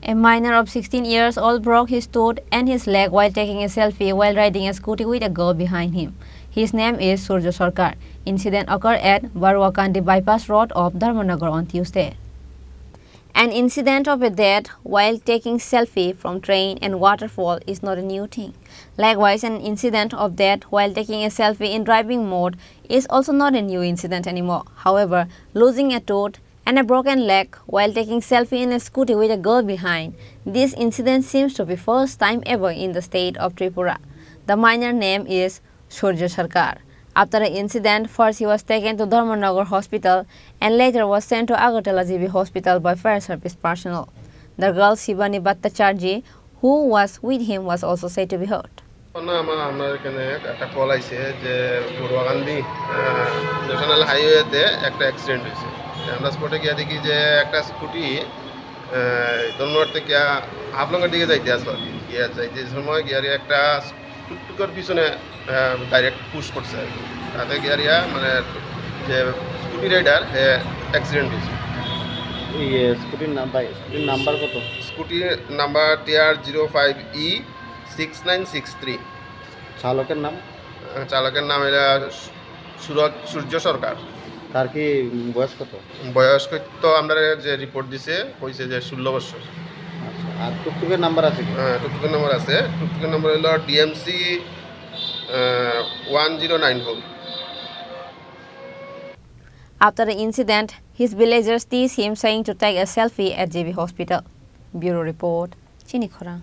A minor of 16 years old broke his tooth and his leg while taking a selfie while riding a scooty with a girl behind him. His name is Surya Sarkar. Incident occurred at Barwakandi bypass road of Dharmanagar on Tuesday. An incident of a death while taking selfie from train and waterfall is not a new thing. Likewise, an incident of death while taking a selfie in driving mode is also not a new incident anymore. However, losing a tooth and a broken leg while taking selfie in a scooty with a girl behind, this incident seems to be first time ever in the state of Tripura. The minor name is Surya Sarkar. After the incident, first he was taken to Dharmanagar Hospital and later was sent to Agartala GB Hospital by fire service personnel. The girl Shivani Bhattacharjee, who was with him, was also said to be hurt. আমার এখানে একটা call আইছে যে বড়ুয়াকান্দি national হাইওয়েতে একটা accident হয়েছে। আমরা স্পটে গিয়ে দেখি যে একটা স্কুটি ধর্মঘাট থেকে হাফলংয়ের দিকে যাইতে আসলো আর কি। গিয়ে যাইতে সময় গিয়ারিয়া একটা টুকটুকের পিছনে ডাইরেক্ট পুশ করছে আর কি। তাতে গিয়ারিয়া মানে যে স্কুটি রাইডার অ্যাক্সিডেন্ট হয়েছে। স্কুটির নাম্বার কত? স্কুটির নাম্বার TR05E6963। চালকের নাম? চালকের নাম এটা সূর্য সরকার। তার কি বয়স কত? বয়স তো আমরা যে রিপোর্ট দিছে কইছে যে 16 বছর। আচ্ছা, আর টুকটুকের নাম্বার আছে কি? হ্যাঁ, টুকটুকের নাম্বার আছে। টুকটুকের নাম্বার হলো DMC 1094। After the incident, his villagers teased him saying to take a selfie at JB Hospital. Bureau Report, Chini Khorang.